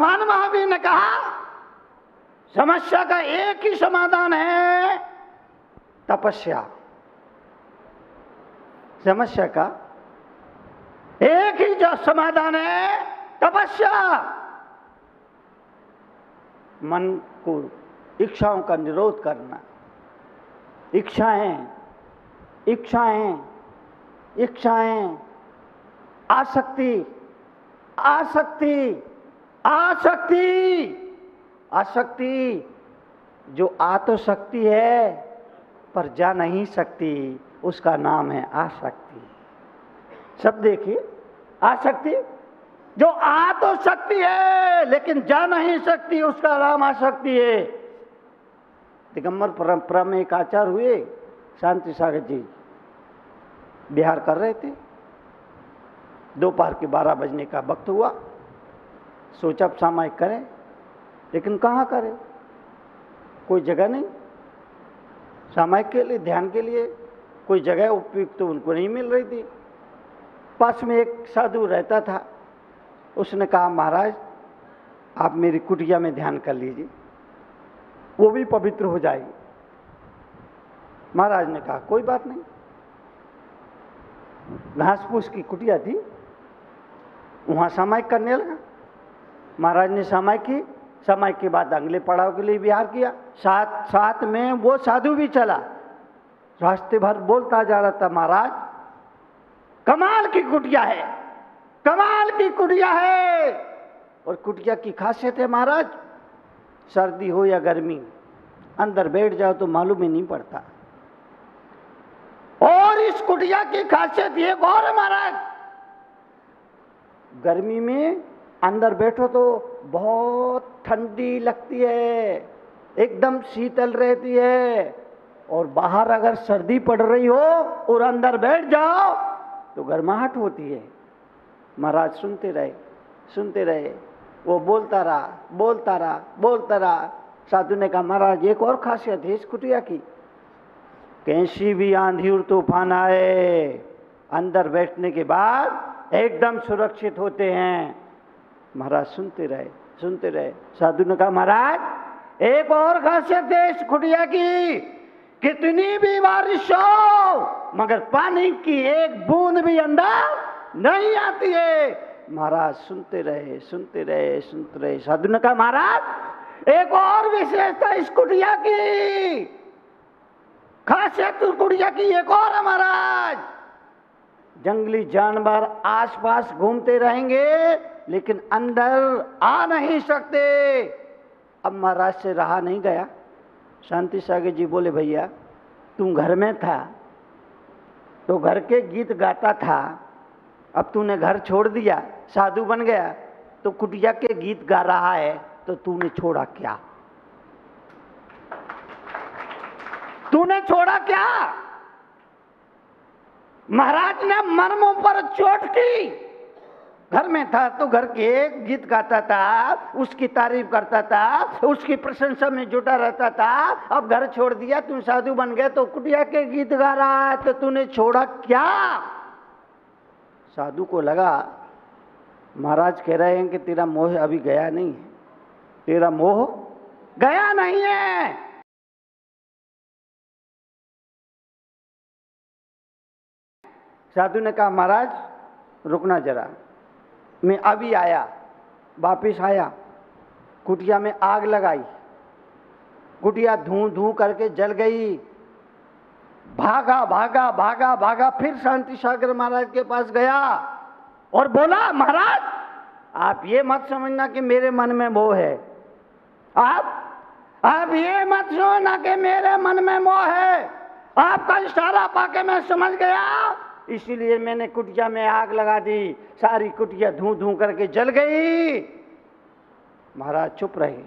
भगवान महावीर ने कहा समस्या का एक ही समाधान है, तपस्या। समस्या का एक ही जो समाधान है, तपस्या। मन को इच्छाओं का निरोध करना। इच्छाएं, इच्छाएं, इच्छाएं, आसक्ति, आसक्ति, आसक्ति, आसक्ति जो आ तो सकती है पर जा नहीं सकती, उसका नाम है आसक्ति। सब देखिए, आसक्ति जो आ तो सकती है लेकिन जा नहीं सकती, उसका नाम आसक्ति है। दिगंबर परंपरा में एक आचार्य हुए, शांति सागर जी बिहार कर रहे थे। दोपहर के 12 बजने का वक्त हुआ। सोचा अब सामायिक करें, लेकिन कहाँ करें, कोई जगह नहीं सामायिक के लिए, ध्यान के लिए कोई जगह उपयुक्त तो उनको नहीं मिल रही थी। पास में एक साधु रहता था, उसने कहा महाराज आप मेरी कुटिया में ध्यान कर लीजिए, वो भी पवित्र हो जाएगी। महाराज ने कहा कोई बात नहीं। घास फूस की कुटिया थी, वहां सामायिक करने लगा। महाराज ने सामायिक की, सामायिक के बाद अगले पड़ाव के लिए विहार किया। साथ साथ में वो साधु भी चला। रास्ते भर बोलता जा रहा था महाराज कमाल की कुटिया है, कमाल की कुटिया है। और कुटिया की खासियत है महाराज, सर्दी हो या गर्मी, अंदर बैठ जाओ तो मालूम ही नहीं पड़ता। और इस कुटिया की खासियत ये और है महाराज, गर्मी में अंदर बैठो तो बहुत ठंडी लगती है, एकदम शीतल रहती है। और बाहर अगर सर्दी पड़ रही हो और अंदर बैठ जाओ तो गर्माहट होती है। महाराज सुनते रहे, सुनते रहे। वो बोलता रहा, बोलता रहा, बोलता रहा। साधु ने कहा महाराज एक और खासियत है इस कुटिया की, कैसी भी आंधी और तूफान आए, अंदर बैठने के बाद एकदम सुरक्षित होते हैं। महाराज सुनते रहे, सुनते रहे। साधु ने कहा महाराज एक और खासियत है इस कुटिया की, कितनी भी बारिश हो मगर पानी की एक बूंद भी अंदर नहीं आती है। महाराज सुनते रहे, सुनते रहे, सुनते रहे। साधु ने कहा महाराज एक और विशेषता इस कुटिया की, खासियत उस कुटिया की एक और है महाराज, जंगली जानवर आसपास घूमते रहेंगे लेकिन अंदर आ नहीं सकते। अब महाराज से रहा नहीं गया। शांति सागर जी बोले भैया तू घर में था तो घर के गीत गाता था, अब तूने घर छोड़ दिया, साधु बन गया तो कुटिया के गीत गा रहा है, तो तूने छोड़ा क्या? तूने छोड़ा क्या? महाराज ने मर्मों पर चोट की। घर में था तो घर के गीत गाता था, उसकी तारीफ करता था, उसकी प्रशंसा में जुटा रहता था। अब घर छोड़ दिया, तू साधु बन गया तो कुटिया के गीत गा रहा है, तो तूने छोड़ा क्या? साधु को लगा महाराज कह रहे हैं कि तेरा मोह अभी गया नहीं है, तेरा मोह गया नहीं है। साधु ने कहा महाराज रुकना जरा, मैं अभी आया। वापिस आया, कुटिया में आग लगाई, कुटिया धूं धूं करके जल गई। भागा भागा भागा भागा, फिर शांति सागर महाराज के पास गया और बोला महाराज आप ये मत समझना कि मेरे मन में मोह है, आप ये मत समझना कि मेरे मन में मोह है, आपका इशारा पाके मैं समझ गया, इसीलिए मैंने कुटिया में आग लगा दी, सारी कुटिया धूं धूं करके जल गई। महाराज चुप रहे।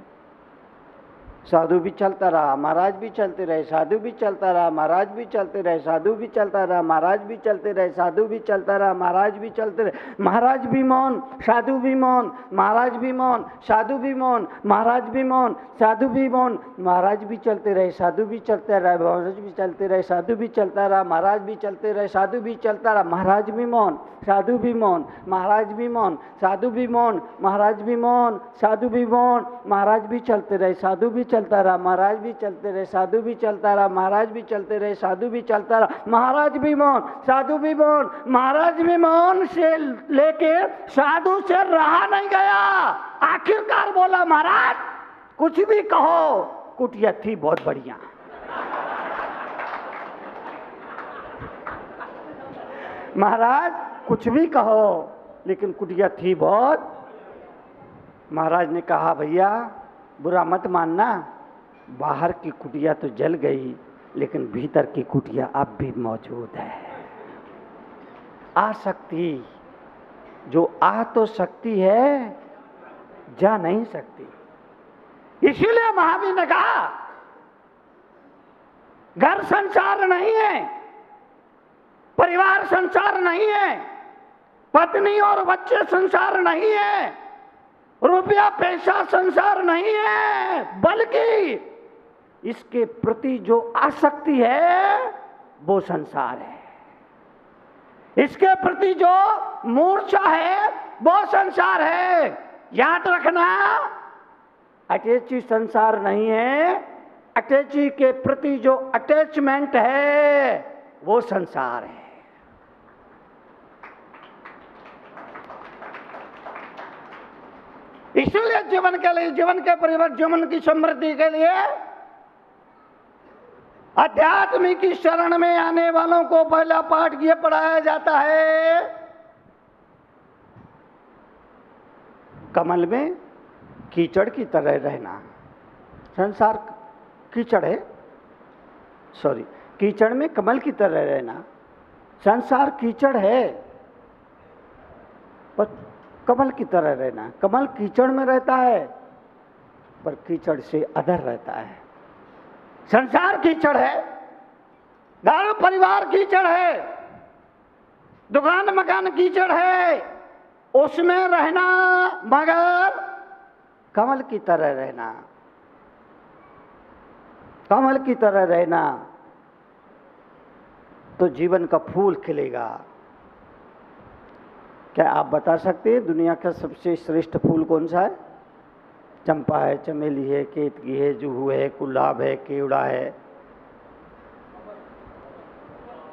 साधु भी चलता रहा, महाराज भी चलते रहे, साधु भी चलता रहा, महाराज भी चलते रहे, साधु भी चलता रहा, महाराज भी चलते रहे, साधु भी चलता रहा, महाराज भी चलते रहे, महाराज भी मौन, साधु भी मौन, महाराज भी मौन, साधु भी मौन, महाराज भी मौन, साधु भी मौन, महाराज भी चलते रहे, साधु भी चलते रहे, महाराज भी चलते रहे, साधु भी चलता रहा, महाराज भी चलते रहे, साधु भी चलता रहा, महाराज भी मौन, साधु भी मौन, महाराज भी मौन, साधु भी मौन, महाराज भी मौन, साधु भी मौन, महाराज भी चलते रहे, साधु भी चलता रहा, महाराज भी चलते रहे, साधु भी चलता रहा, महाराज भी चलते रहे, साधु भी चलता रहा, महाराज भी मौन, साधु भी मौन, महाराज भी मौन से लेके साधु से रहा नहीं गया। आखिरकार बोला, महाराज कुछ भी कहो, कुटिया थी बहुत बढ़िया। महाराज कुछ भी कहो, लेकिन कुटिया थी बहुत। महाराज ने कहा, भैया बुरा मत मानना, बाहर की कुटिया तो जल गई, लेकिन भीतर की कुटिया अब भी मौजूद है। आसक्ति जो आ तो सकती है, जा नहीं सकती। इसीलिए महावीर ने कहा, घर संसार नहीं है, परिवार संसार नहीं है, पत्नी और बच्चे संसार नहीं है, रुपया पैसा संसार नहीं है, बल्कि इसके प्रति जो आसक्ति है वो संसार है। इसके प्रति जो मूर्छा है वो संसार है। याद रखना, अटैची संसार नहीं है, अटैची के प्रति जो अटैचमेंट है वो संसार है। इसलिए जीवन के लिए, जीवन के परिवर्तन, जीवन की समृद्धि के लिए अध्यात्म की शरण में आने वालों को पहला पाठ ये पढ़ाया जाता है, कमल में कीचड़ की तरह रहना। संसार कीचड़ है, सॉरी, कीचड़ में कमल की तरह रहना। संसार कीचड़ है, पर कमल की तरह रहना। कमल कीचड़ में रहता है, पर कीचड़ से अधर रहता है। संसार कीचड़ है, घर परिवार कीचड़ है, दुकान मकान कीचड़ है, उसमें रहना, मगर कमल की तरह रहना, कमल की तरह रहना, तो जीवन का फूल खिलेगा। क्या आप बता सकते हैं दुनिया का सबसे श्रेष्ठ फूल कौन सा है? चंपा है, चमेली है, केतकी है, जुहू है, गुलाब है, केवड़ा है,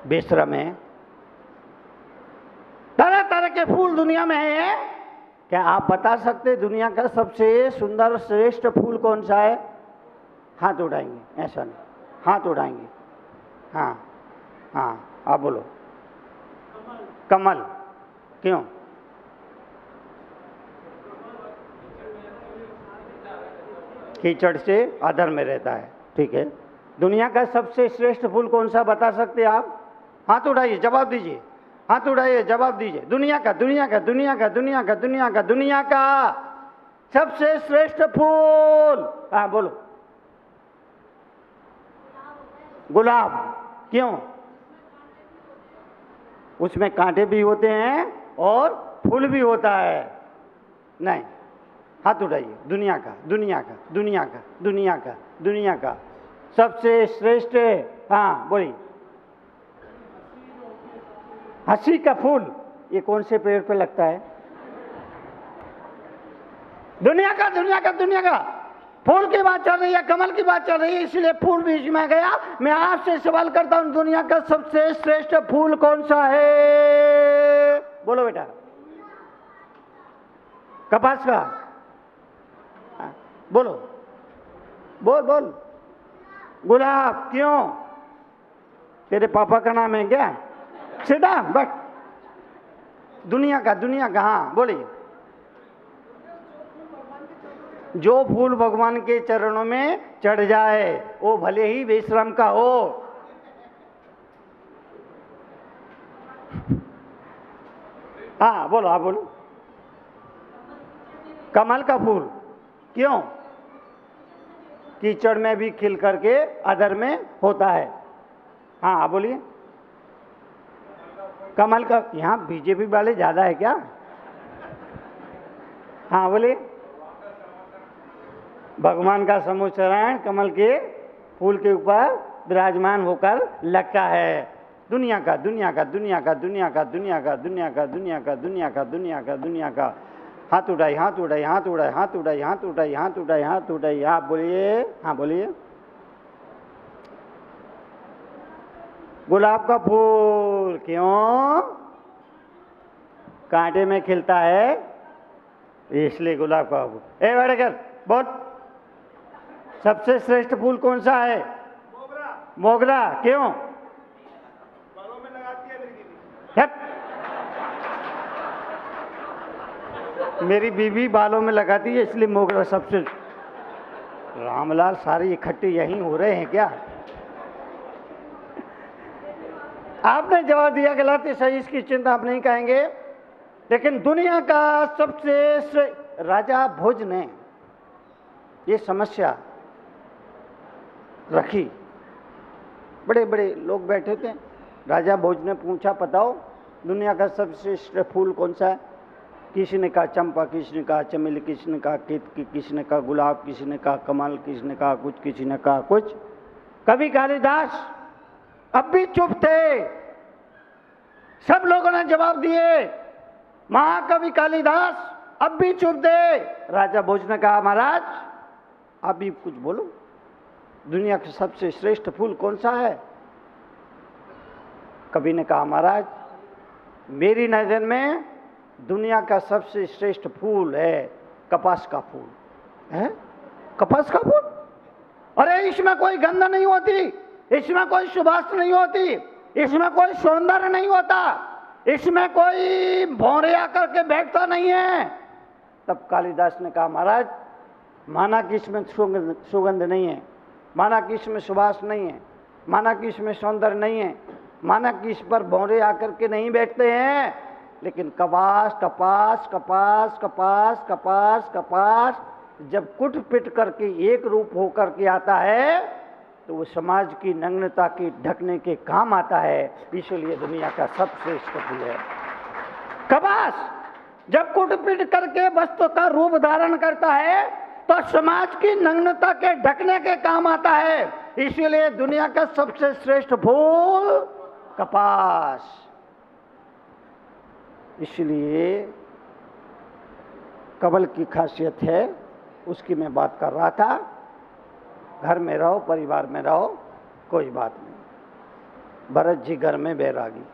बेशरम है, तरह तरह के फूल दुनिया में है। क्या आप बता सकते हैं दुनिया का सबसे सुंदर श्रेष्ठ फूल कौन सा है? हाथ उठाएंगे, ऐसा नहीं, हाथ उठाएंगे। हाँ हाँ, आप बोलो। कमल। क्यों? कीचड़ से अधर में रहता है, ठीक है। दुनिया का सबसे श्रेष्ठ फूल कौन सा बता सकते हैं आप? हाथ उठाइए, जवाब दीजिए, हाथ उठाइए, जवाब दीजिए। दुनिया का, दुनिया का, दुनिया का, दुनिया का, दुनिया का, दुनिया का सबसे श्रेष्ठ फूल, हाँ बोलो। गुलाब। क्यों? उसमें कांटे भी होते हैं और फूल भी होता है। नहीं, हाथ उठाइए। दुनिया का, दुनिया का, दुनिया का, दुनिया का, दुनिया का सबसे श्रेष्ठ, हाँ बोलिए। हंसी का फूल, ये कौन से पेड़ पे लगता है? दुनिया का, दुनिया का, दुनिया का फूल की बात चल रही है, कमल की बात चल रही है, इसलिए फूल बीच में गया। मैं आपसे सवाल करता हूं, दुनिया का सबसे श्रेष्ठ फूल कौन सा है? बोलो बेटा। कपास का? बोलो, बोल बोल। गुलाब। क्यों? तेरे पापा का नाम है क्या? सीधा बट। दुनिया का, दुनिया का, हाँ बोलिए। जो फूल भगवान के चरणों में चढ़ जाए, वो भले ही बेशरम का हो। हाँ बोलो, आप बोलो। कमल का फूल। क्यों? कीचड़ में भी खिल करके अदर में होता है। हाँ बोलिए। कमल का, यहाँ बीजेपी वाले ज्यादा है क्या? हाँ बोलिए। भगवान का समूचरण कमल के फूल के ऊपर विराजमान होकर लगता है। दुनिया का दुनिया का दुनिया का दुनिया का दुनिया का दुनिया का दुनिया का दुनिया का दुनिया का दुनिया का हाथ उठाई, हाथ उठाई, हाथ उठाई, हाथ उठाई, हाथ उठाई, हाथ उठाई, हाथ उठाई। आप बोलिए। हाँ बोलिए। गुलाब का फूल क्यों कांटे में खिलता है? इसलिए गुलाब का फूल। ए बड़ेकर बोल, सबसे श्रेष्ठ फूल कौन सा है? मोगरा। मोगरा क्यों? बालों में लगाती है मेरी बीवी। मेरी बीवी बालों में लगाती है इसलिए मोगरा सबसे। रामलाल सारे इकट्ठे यहीं हो रहे हैं क्या? आपने जवाब दिया गलत है, सही, इसकी चिंता आप नहीं कहेंगे। लेकिन दुनिया का सबसे राजा भोज ने ये समस्या रखी। बड़े बड़े लोग बैठे थे, राजा भोज ने पूछा बताओ दुनिया का सबसे श्रेष्ठ फूल कौन सा है? किसी ने कहा चंपा, किसी ने कहा चमेली, किसी ने कहा केतकी, किसी ने कहा गुलाब, किसी ने कहा कमल, किसी ने कहा कुछ, किसी ने कहा कुछ। कवि कालिदास अब भी चुप थे। सब लोगों ने जवाब दिए। महाकवि कालिदास अब भी चुप थे। राजा भोज ने कहा महाराज आप भी कुछ बोलो, दुनिया का सबसे श्रेष्ठ फूल कौन सा है? कवि ने कहा महाराज मेरी नजर में दुनिया का सबसे श्रेष्ठ फूल है कपास का फूल। है कपास का फूल? अरे इसमें कोई गंध नहीं होती, इसमें कोई सुवास नहीं होती, इसमें कोई सौंदर्य नहीं होता, इसमें कोई भौरे आकर के बैठता नहीं है। तब कालिदास ने कहा महाराज माना कि इसमें सुगंध नहीं है, माना कि इसमें सुवास नहीं है, माना कि इसमें सौंदर्य नहीं है, माना कि इस पर भौरे आकर के नहीं बैठते हैं, लेकिन कपास कपास कपास कपास कपास कपास जब कुट पिट करके एक रूप होकर के आता है तो वो समाज की नग्नता के ढकने के काम आता है। इसलिए दुनिया का सबसे श्रेष्ठ फूल है कपास। जब कुट पिट करके वस्तु का रूप धारण करता है तो समाज की नग्नता के ढकने के काम आता है। इसीलिए दुनिया का सबसे श्रेष्ठ फूल कपास। इसलिए कमल की खासियत है, उसकी मैं बात कर रहा था। घर में रहो, परिवार में रहो, कोई बात नहीं। भरत जी घर में बैरागी,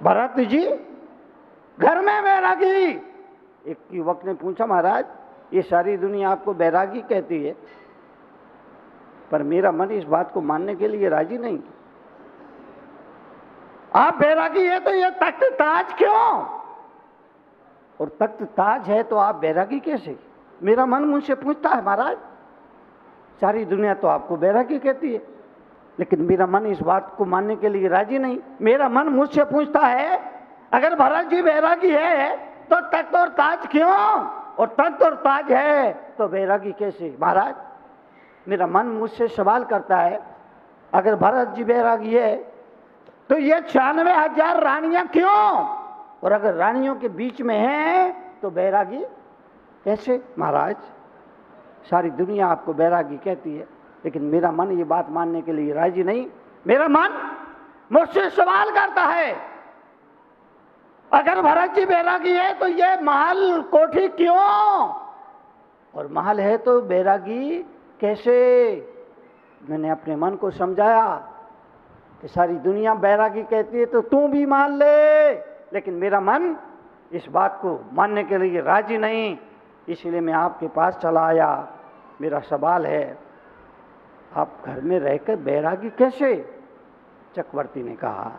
भरत जी घर में बैरागी। एक युवक ने पूछा महाराज ये सारी दुनिया आपको बैरागी कहती है, पर मेरा मन इस बात को मानने के लिए राजी नहीं। आप बैरागी है तो ये तख्त ताज क्यों? और तख्त ताज है तो आप बैरागी कैसे? मेरा मन मुझसे पूछता है महाराज सारी दुनिया तो आपको बैरागी कहती है, लेकिन मेरा मन इस बात को मानने के लिए राजी नहीं। मेरा मन मुझसे पूछता है अगर भरत जी बैरागी है तो तख्त और ताज क्यों? और तख्त और ताज है तो बैरागी कैसे? महाराज मेरा मन मुझसे सवाल करता है अगर भरत जी बैरागी है तो ये 96,000 रानियां क्यों? और अगर रानियों के बीच में है तो बैरागी कैसे? महाराज सारी दुनिया आपको बैरागी कहती है, लेकिन मेरा मन ये बात मानने के लिए राजी नहीं। मेरा मन मुझसे सवाल करता है अगर भरत जी बैरागी है तो ये महल कोठी क्यों? और महल है तो बैरागी कैसे? मैंने अपने मन को समझाया कि सारी दुनिया बैरागी कहती है तो तू भी मान ले, लेकिन मेरा मन इस बात को मानने के लिए राजी नहीं। इसलिए मैं आपके पास चला आया। मेरा सवाल है आप घर में रहकर बैरागी कैसे? चक्रवर्ती ने कहा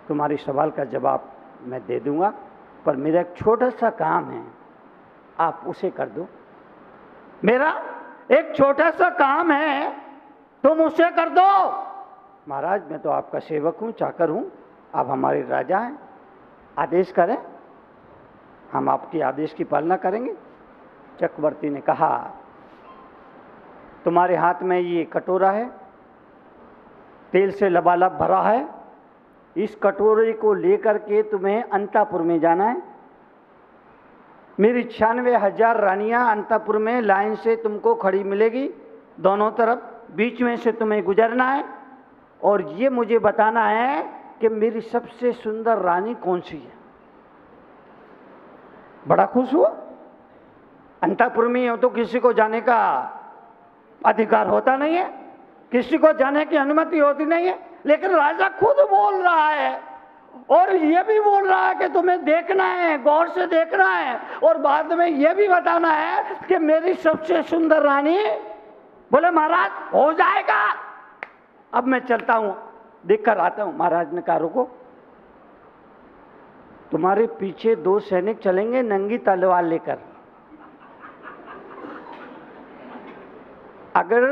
तुम्हारे सवाल का जवाब मैं दे दूंगा, पर मेरा एक छोटा सा काम है, आप उसे कर दो। मेरा एक छोटा सा काम है, तुम उसे कर दो। महाराज मैं तो आपका सेवक हूँ, चाकर हूँ, आप हमारे राजा हैं, आदेश करें, हम आपके आदेश की पालना करेंगे। चक्रवर्ती ने कहा तुम्हारे हाथ में ये कटोरा है, तेल से लबालब भरा है। इस कटोरे को लेकर के तुम्हें अंतापुर में जाना है। मेरी 96,000 रानियां अंतापुर में लाइन से तुमको खड़ी मिलेगी, दोनों तरफ, बीच में से तुम्हें गुजरना है और ये मुझे बताना है कि मेरी सबसे सुंदर रानी कौन सी है। बड़ा खुश हुआ। अंतापुर में हो तो किसी को जाने का अधिकार होता नहीं है, किसी को जाने की अनुमति होती नहीं है, लेकिन राजा खुद बोल रहा है और ये भी बोल रहा है कि तुम्हें देखना है, गौर से देखना है और बाद में ये भी बताना है कि मेरी सबसे सुंदर रानी। बोले महाराज हो जाएगा, अब मैं चलता हूं, देख कर आता हूं। महाराज ने कहा रुको, तुम्हारे पीछे 2 सैनिक चलेंगे नंगी तलवार लेकर। अगर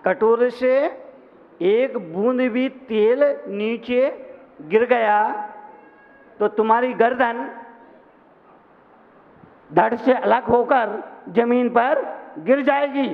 कटोरे से एक बूंद भी तेल नीचे गिर गया तो तुम्हारी गर्दन धड़ से अलग होकर जमीन पर गिर जाएगी।